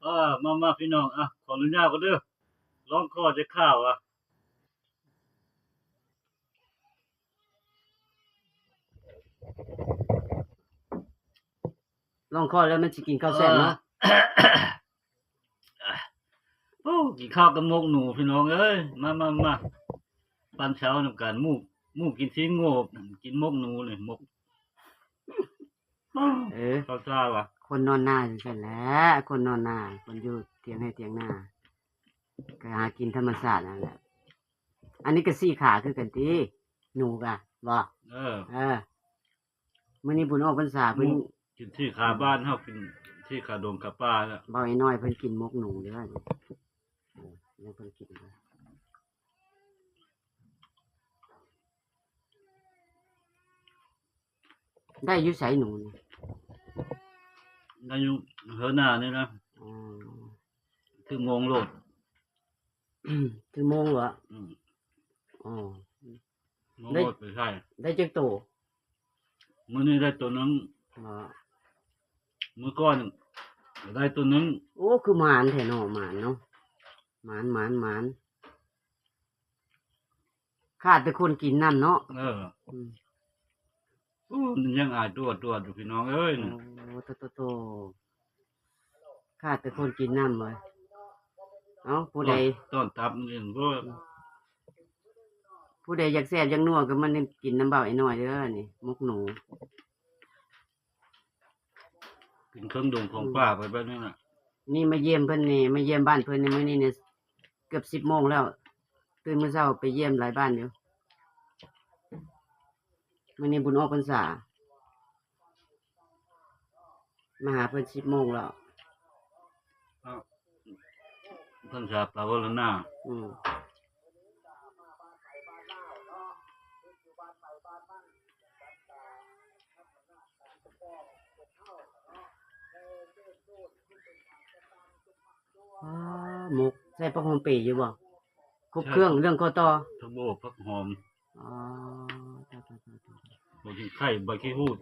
มาพี่น้องขออนุญาตก็เด้อร้องคอจะข้าวลองคอแล้วมันสิกินข้าวแซ่บเนาะ โอ้กินข้าวกับมกหนูพี่น้องเอ้ยมาปันเช้านำกันหมูกินซีโง่กินมกหนูนี่มกข้าวซ่าวะคนนอนหน้าจังซั่นแหละคนนอนหน้าคนอยู่เถียงให้เถียงหน้าก็หากินธรรมชาตินั่นแหละอันนี้ก็สี่ขาคือกันติหนูกะบ่มื้อนี้บุญออกพรรษาเพิ่น กินที่ขาบ้านเฮากินที่ขาดงขาป่าน่ะ เบาไอ้น้อยเพิ่นกินมกหนูเด้อยังเพิ่นกินเด้อได้อยู่ไสหนูนี่ ได้อยู่เฮือหน้านี่นะถึงงงโลด ถึงโมงเหรออืมงงโลดไปใช่ได้จักโตมื้อนี้ได้ตัวนึงมื้อก่อนได้ตัวนึงโอ้คือหมานแท้เนาะหมานเนาะหมานขาดแต่คนกินน้ำเนาะมันยังอาจตัวอยู่พี่น้องเอ้ยโอ้โตขาดแต่คนกินน้ำเลยเอ้าผู้ใดต้อนตับนี่ก็ผู้ใดอยากแซ่บอยากนัวก็มันกินน้ำเบาไอ้น้อยเด้อนี่มกหนูกินเครื่องดื่มของป้าไปแบบนี้น่ะนี่มาเยี่ยมเพิ่นนี่มาเยี่ยมบ้านเพิ่นในมื้อนี้เนี่ยเกือบ10 โมงแล้วตื่นมื้อเช้าไปเยี่ยมหลายบ้านอยู่มื้อนี้บุญออกพรรษามาหาเพิ่น10 โมงแล้วพรรษาปาวลนาหมกใส่ผักหอมเปรี้อยู่บ่ครบเครื่องเรื่องข้อต่อทั้งโบผักหอมบ่กินไข่ใบขี้หูด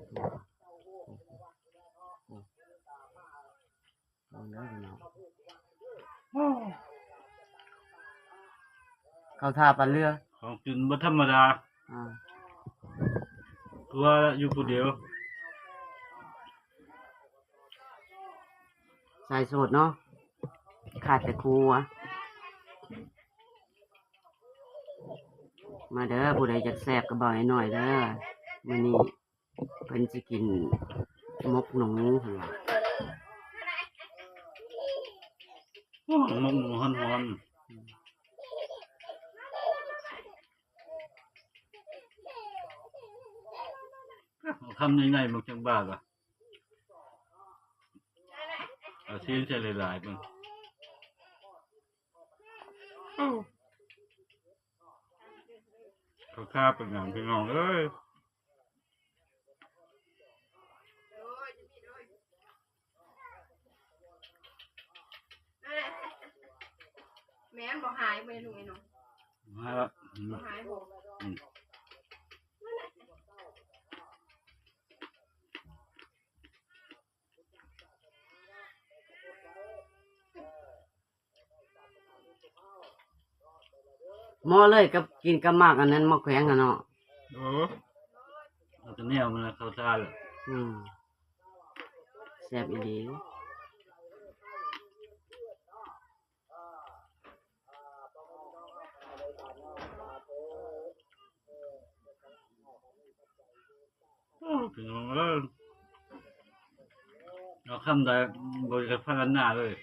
เข้าท่าปั่นเรือของกินบ่ธรรมดาตัวอยู่ผู้เดียวสายโสดเนาะขาดแต่ครูมาเด้อผู้ใดอยากแซ่บก็บอกให้หน่อยเด้อมื้อนี้เพิ่นสิกินมกหนูหั่นล่ะมกหนูฮ้อนๆทำยังไงมันจังบ้าล่ะเอาซีนใส่หลายๆมันเขาฆ่าเป็นอย่างพี่น้องเอ้ยแม่นบ่หายไปลุงไอ้น้องบ่หายบ่หม้อเลยกับกินกับมากอันนั้นหม้อแขวงเนาะเราจะแนวมันเข้าท่าเลยแซ่บอีหลีพี่น้องเอ้ยเราคำใดบริการพัฒนาเลย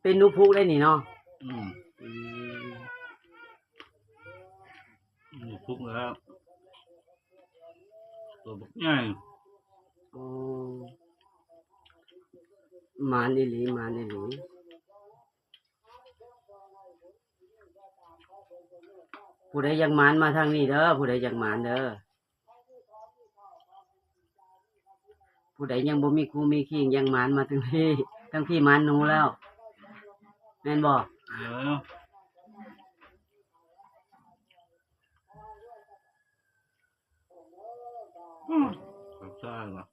เป็นนูพุกได้นี่เนาะนูพุ ทุกข์แล้วตัวบักใหญ่ โอ้มานอีหลีมานอีหลีผู้ใดอยากหมานมาทางนี้เด้อผู้ใดอยากหมานเด้อผู้ใดยังบ่มีครูมีคิงยังหมานมาถึงพี่ทั้งพี่หมานหนูแล้วแม่นบ่ เดี๋ยวขอบใจว่ะ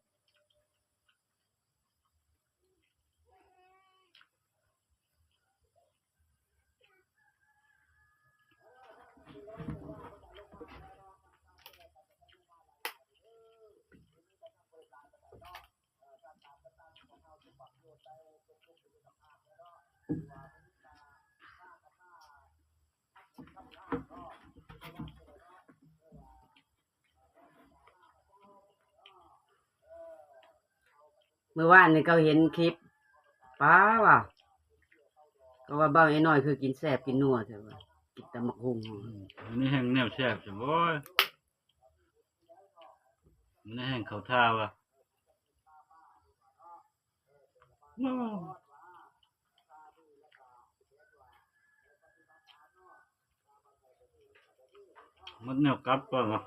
เมื่อวานนี่เขาเห็นคลิปป้าว่ะก็ว่าเบ้าไอ้น้อยคือกินแซ่บกินนัวใช่ป่ะกินแตะมักหุง อันนี้แห้งแนวแซ่บจังโว้ยมันแห้งเขาท่าว่ะว้าวมันแนวกลับป่ะวะ